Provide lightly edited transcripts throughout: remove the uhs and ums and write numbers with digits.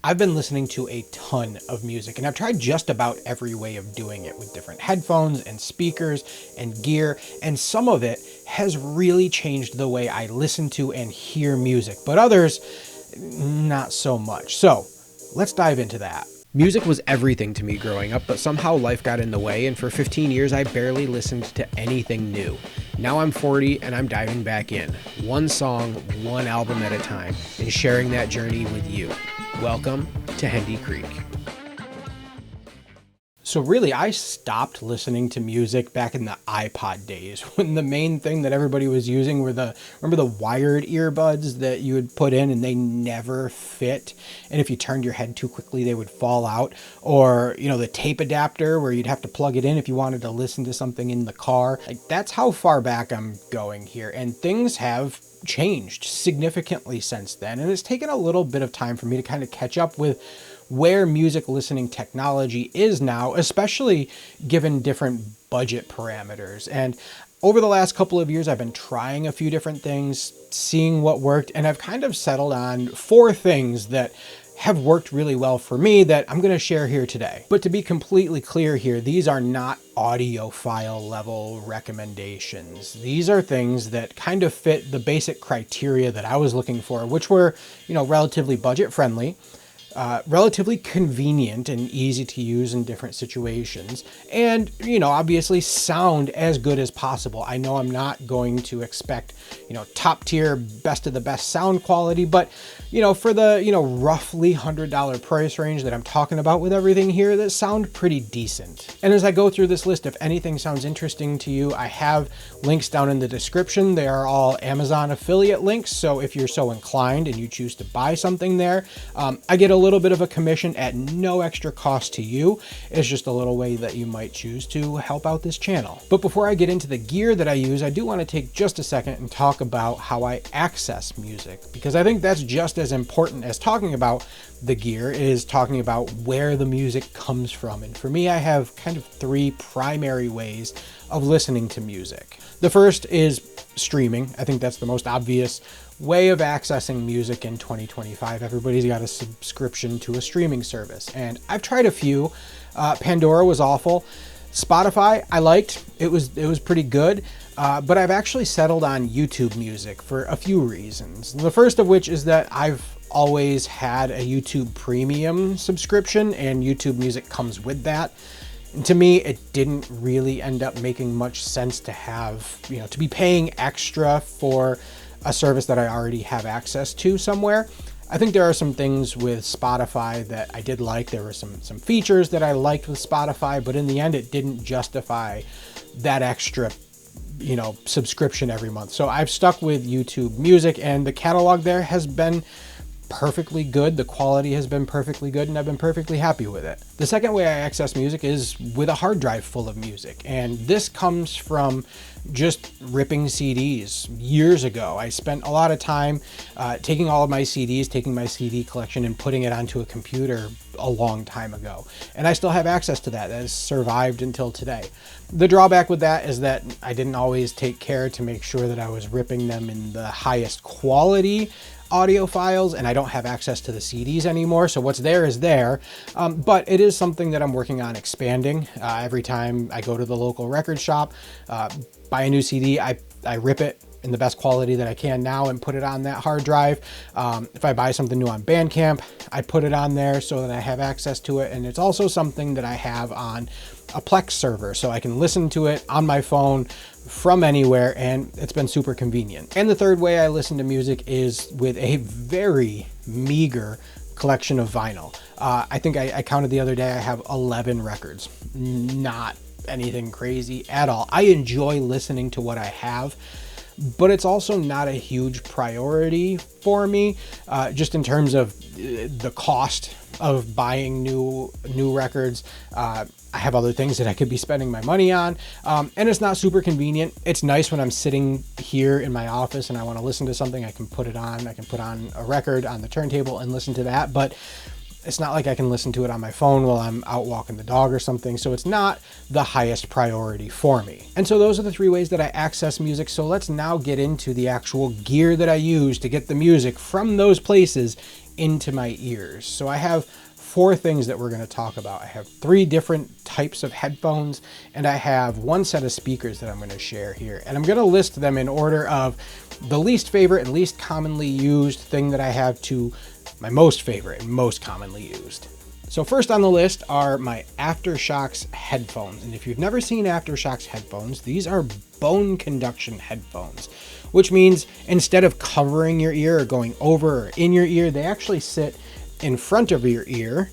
I've been listening to a ton of music, and I've tried just about every way of doing it with different headphones and speakers and gear, and some of it has really changed the way I listen to and hear music, but others, not so much. So let's dive into that. Music was everything to me growing up, but somehow life got in the way, and for 15 years I barely listened to anything new. Now I'm 40 and I'm diving back in, one song, one album at a time, and sharing that journey with you. Welcome to Hendy Creek. So really, I stopped listening to music back in the iPod days when the main thing that everybody was using were remember the wired earbuds that you would put in and they never fit. And if you turned your head too quickly, they would fall out. Or, the tape adapter where you'd have to plug it in if you wanted to listen to something in the car. That's how far back I'm going here. And things have changed significantly since then. And it's taken a little bit of time for me to kind of catch up with where music listening technology is now, especially given different budget parameters. And over the last couple of years, I've been trying a few different things, seeing what worked, and I've kind of settled on 4 things that have worked really well for me that I'm going to share here today. But to be completely clear here, these are not audiophile level recommendations. These are things that kind of fit the basic criteria that I was looking for, which were, relatively budget friendly, relatively convenient and easy to use in different situations, and obviously sound as good as possible. I know I'm not going to expect top tier, best of the best sound quality, but for the roughly $100 price range that I'm talking about with everything here, that sound pretty decent. And as I go through this list, if anything sounds interesting to you, I have links down in the description. They are all Amazon affiliate links, so if you're so inclined and you choose to buy something there, I get a little bit of a commission at no extra cost to you. It's just a little way that you might choose to help out this channel. But before I get into the gear that I use, I do want to take just a second and talk about how I access music, because I think that's just as important as talking about the gear is talking about where the music comes from. And for me, I have kind of 3 primary ways of listening to music. The first is streaming. I think that's the most obvious way of accessing music in 2025. Everybody's got a subscription to a streaming service, and I've tried a few. Pandora was awful. Spotify I liked. It was pretty good, but I've actually settled on YouTube Music for a few reasons. The first of which is that I've always had a YouTube Premium subscription, and YouTube Music comes with that. And to me, it didn't really end up making much sense to have, to be paying extra for a service that I already have access to somewhere. I think there are some things with Spotify that I did like. There were some features that I liked with Spotify, but in the end, it didn't justify that extra, subscription every month. So I've stuck with YouTube Music, and the catalog there has been perfectly good. The quality has been perfectly good, and I've been perfectly happy with it. The second way I access music is with a hard drive full of music, and this comes from just ripping CDs. Years ago, I spent a lot of time taking all of my CDs, taking my CD collection and putting it onto a computer a long time ago. And I still have access to that. That has survived until today. The drawback with that is that I didn't always take care to make sure that I was ripping them in the highest quality audio files, and I don't have access to the CDs anymore. So what's there is there, but it is something that I'm working on expanding. Every time I go to the local record shop, buy a new CD, I rip it in the best quality that I can now and put it on that hard drive. If I buy something new on Bandcamp, I put it on there so that I have access to it. And it's also something that I have on a Plex server, so I can listen to it on my phone from anywhere, and it's been super convenient. And the third way I listen to music is with a very meager collection of vinyl. I think I counted the other day, I have 11 records. Not anything crazy at all. I enjoy listening to what I have, but it's also not a huge priority for me, just in terms of the cost of buying new records. I have other things that I could be spending my money on, and it's not super convenient. It's nice when I'm sitting here in my office and I want to listen to something. I can put it on. I can put on a record on the turntable and listen to that, but it's not like I can listen to it on my phone while I'm out walking the dog or something, so it's not the highest priority for me. And so those are the 3 ways that I access music. So let's now get into the actual gear that I use to get the music from those places into my ears. So I have 4 things that we're going to talk about. I have 3 different types of headphones, and I have 1 set of speakers that I'm going to share here. And I'm going to list them in order of the least favorite and least commonly used thing that I have to my most favorite and most commonly used. So first on the list are my Aftershokz headphones. And if you've never seen Aftershokz headphones, these are bone conduction headphones, which means instead of covering your ear or going over or in your ear, they actually sit in front of your ear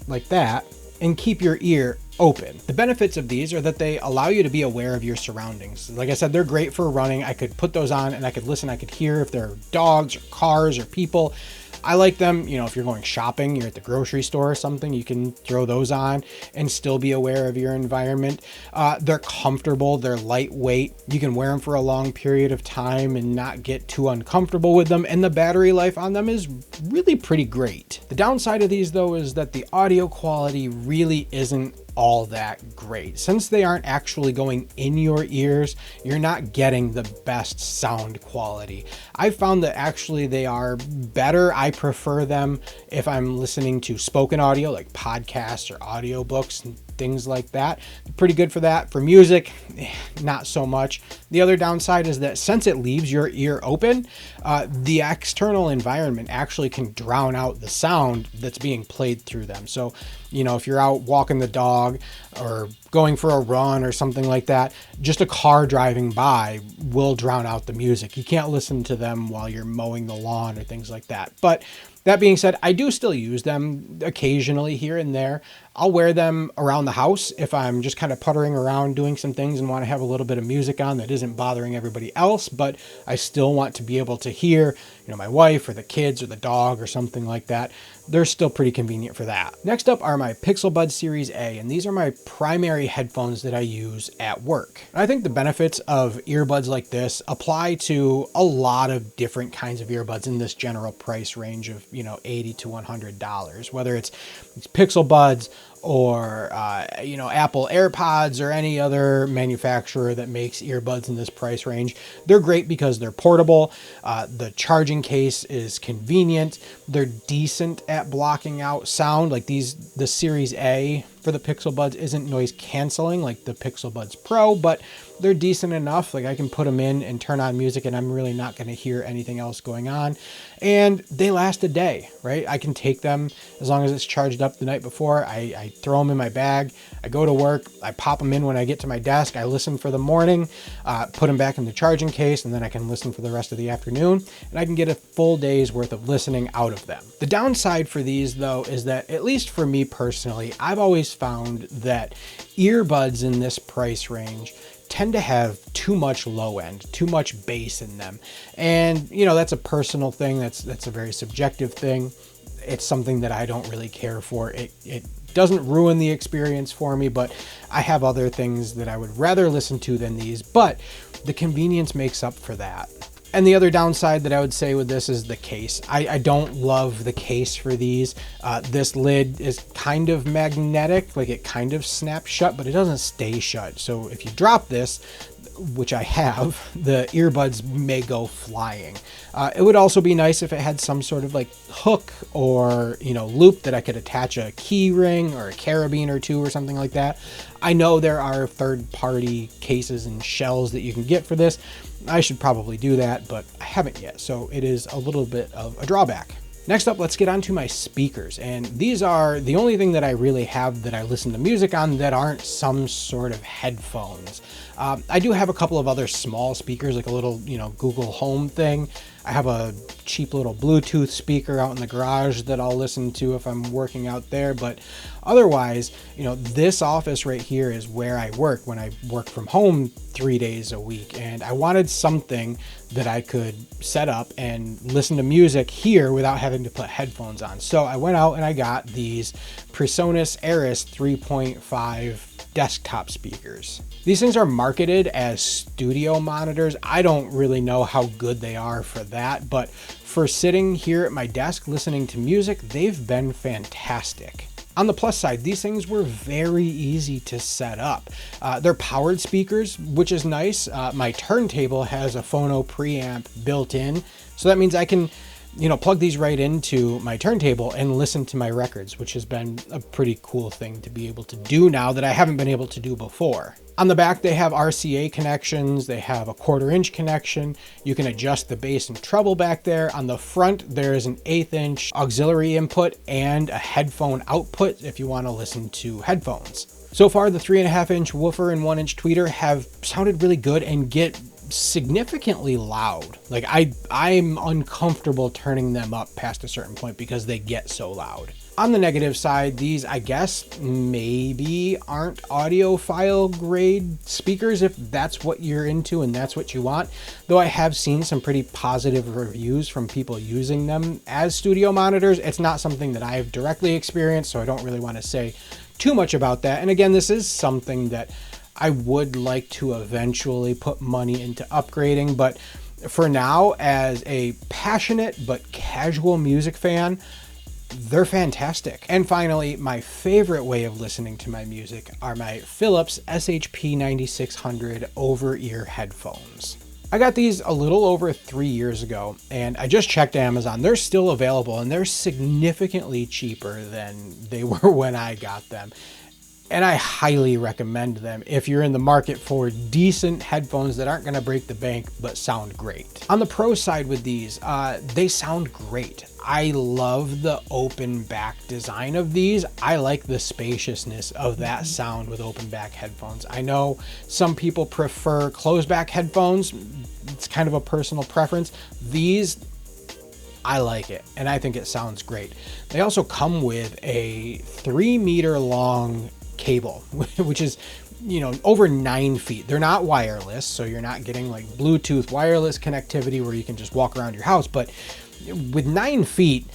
like that and keep your ear open. The benefits of these are that they allow you to be aware of your surroundings. Like I said, they're great for running. I could put those on and I could listen. I could hear if there are dogs or cars or people. I like them, if you're going shopping, you're at the grocery store or something, you can throw those on and still be aware of your environment. They're comfortable, they're lightweight. You can wear them for a long period of time and not get too uncomfortable with them. And the battery life on them is really pretty great. The downside of these though is that the audio quality really isn't all that great. Since they aren't actually going in your ears, you're not getting the best sound quality. I've found that actually they are better. I prefer them if I'm listening to spoken audio like podcasts or audiobooks and things like that. Pretty good for that. For music, not so much. The other downside is that since it leaves your ear open, the external environment actually can drown out the sound that's being played through them. So, if you're out walking the dog or going for a run or something like that, just a car driving by will drown out the music. You can't listen to them while you're mowing the lawn or things like that. But that being said, I do still use them occasionally here and there. I'll wear them around the house if I'm just kind of puttering around doing some things and want to have a little bit of music on that isn't bothering everybody else, but I still want to be able to hear, my wife or the kids or the dog or something like that. They're still pretty convenient for that. Next up are my Pixelbuds Series A, and these are my primary headphones that I use at work. And I think the benefits of earbuds like this apply to a lot of different kinds of earbuds in this general price range of, $80 to $100, whether it's Pixelbuds or, Apple AirPods or any other manufacturer that makes earbuds in this price range. They're great because they're portable. The charging case is convenient. They're decent at blocking out sound. Like the Series A for the Pixelbuds isn't noise canceling like the Pixelbuds Pro, but they're decent enough. Like I can put them in and turn on music and I'm really not going to hear anything else going on. And they last a day, right? I can take them as long as it's charged up the night before. I throw them in my bag. I go to work. I pop them in when I get to my desk. I listen for the morning, put them back in the charging case, and then I can listen for the rest of the afternoon. And I can get a full day's worth of listening out of them. The downside for these though is that, at least for me personally, I've always found that earbuds in this price range tend to have too much low end, too much bass in them. And, that's a personal thing. That's a very subjective thing. It's something that I don't really care for. It doesn't ruin the experience for me, but I have other things that I would rather listen to than these, but the convenience makes up for that. And the other downside that I would say with this is the case. I don't love the case for these. This lid is kind of magnetic, like it kind of snaps shut, but it doesn't stay shut. So if you drop this, which I have, the earbuds may go flying. It would also be nice if it had some sort of like hook or, loop that I could attach a key ring or a carabiner or two or something like that. I know there are third-party cases and shells that you can get for this. I should probably do that, but I haven't yet, so it is a little bit of a drawback. Next up, let's get on to my speakers, and these are the only thing that I really have that I listen to music on that aren't some sort of headphones. I do have a couple of other small speakers, like a little, Google Home thing. I have a cheap little Bluetooth speaker out in the garage that I'll listen to if I'm working out there. But otherwise, this office right here is where I work when I work from home 3 days a week. And I wanted something that I could set up and listen to music here without having to put headphones on. So I went out and I got these PreSonus Eris 3.5 desktop speakers. These things are marketed as studio monitors. I don't really know how good they are for that, but for sitting here at my desk listening to music, they've been fantastic. On the plus side, these things were very easy to set up. They're powered speakers, which is nice. My turntable has a phono preamp built in, so that means I can plug these right into my turntable and listen to my records, which has been a pretty cool thing to be able to do now that I haven't been able to do before. On the back, they have RCA connections. They have a 1/4-inch connection. You can adjust the bass and treble back there. On the front, there is an 1/8-inch auxiliary input and a headphone output if you want to listen to headphones. So far, the 3.5-inch woofer and 1-inch tweeter have sounded really good and get significantly loud. Like I'm uncomfortable turning them up past a certain point because they get so loud. On the negative side, these, I guess, maybe aren't audiophile grade speakers if that's what you're into and that's what you want. Though I have seen some pretty positive reviews from people using them as studio monitors. It's not something that I've directly experienced, so I don't really want to say too much about that. And again, this is something that I would like to eventually put money into upgrading, but for now, as a passionate but casual music fan, they're fantastic. And finally, my favorite way of listening to my music are my Philips SHP9600 over-ear headphones. I got these a little over 3 years ago, and I just checked Amazon. They're still available, and they're significantly cheaper than they were when I got them. And I highly recommend them if you're in the market for decent headphones that aren't going to break the bank but sound great. On the pro side with these, they sound great. I love the open back design of these. I like the spaciousness of that sound with open back headphones. I know some people prefer closed back headphones. It's kind of a personal preference. These, I like it, and I think it sounds great. They also come with a 3-meter long cable, which is, over 9 feet. They're not wireless, so you're not getting like Bluetooth wireless connectivity where you can just walk around your house, but with 9 feet,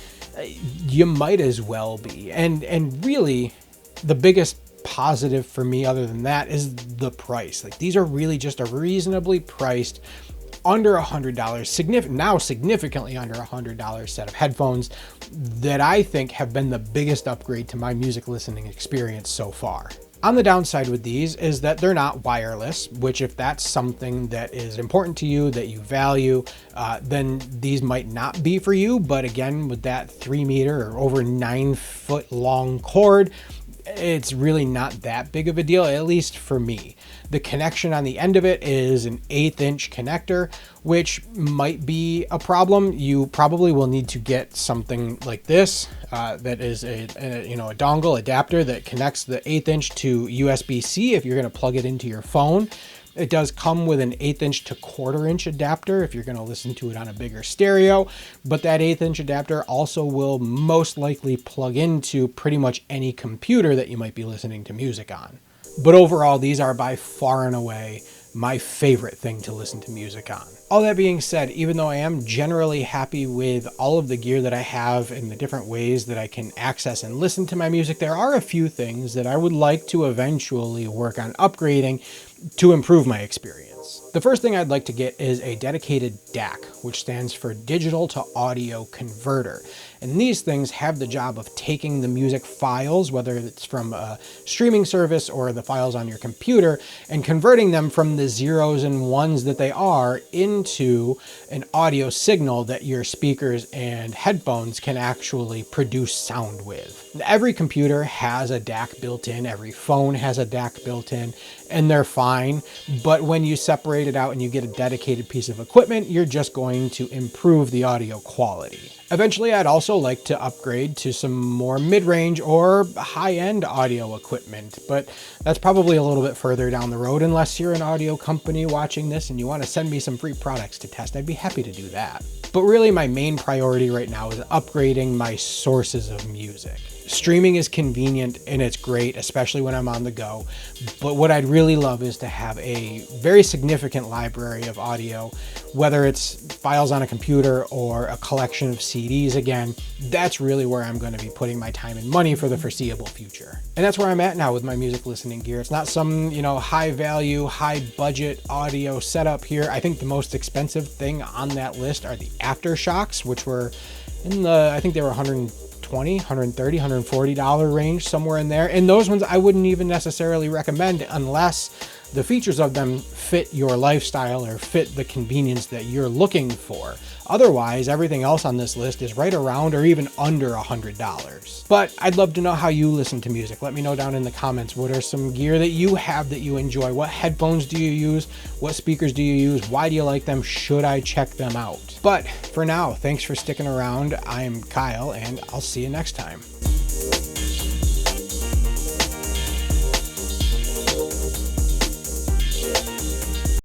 you might as well be. And really, the biggest positive for me other than that is the price. Like, these are really just a reasonably priced, under $100, now significantly under $100 set of headphones that I think have been the biggest upgrade to my music listening experience so far. On the downside with these is that they're not wireless, which if that's something that is important to you, that you value, then these might not be for you. But again, with that 3-meter or over 9-foot long cord, it's really not that big of a deal, at least for me. The connection on the end of it is an 1/8-inch connector, which might be a problem. You probably will need to get something like this that is a dongle adapter that connects the 1/8-inch to USB-C if you're going to plug it into your phone. It does come with an 1/8-inch to 1/4-inch adapter if you're going to listen to it on a bigger stereo, but that 1/8-inch adapter also will most likely plug into pretty much any computer that you might be listening to music on. But overall, these are by far and away my favorite thing to listen to music on. All that being said, even though I am generally happy with all of the gear that I have and the different ways that I can access and listen to my music, there are a few things that I would like to eventually work on upgrading to improve my experience. The first thing I'd like to get is a dedicated DAC, which stands for Digital to Audio Converter. And these things have the job of taking the music files, whether it's from a streaming service or the files on your computer, and converting them from the zeros and ones that they are into an audio signal that your speakers and headphones can actually produce sound with. Every computer has a DAC built in, every phone has a DAC built in, and they're fine. But when you separate it out and you get a dedicated piece of equipment, you're just going to improve the audio quality. Eventually, I'd also like to upgrade to some more mid-range or high-end audio equipment, but that's probably a little bit further down the road. Unless you're an audio company watching this and you want to send me some free products to test, I'd be happy to do that. But really, my main priority right now is upgrading my sources of music. Streaming is convenient and it's great, especially when I'm on the go. But what I'd really love is to have a very significant library of audio, whether it's files on a computer or a collection of CDs. Again, that's really where I'm going to be putting my time and money for the foreseeable future. And that's where I'm at now with my music listening gear. It's not some, high value, high budget audio setup here. I think the most expensive thing on that list are the Aftershokz, which were I think they were $120, $130, $140 range, somewhere in there. And those ones I wouldn't even necessarily recommend unless the features of them fit your lifestyle or fit the convenience that you're looking for. Otherwise, everything else on this list is right around or even under $100. But I'd love to know how you listen to music. Let me know down in the comments. What are some gear that you have that you enjoy? What headphones do you use? What speakers do you use? Why do you like them? Should I check them out? But for now, thanks for sticking around. I'm Kyle, and I'll see you next time.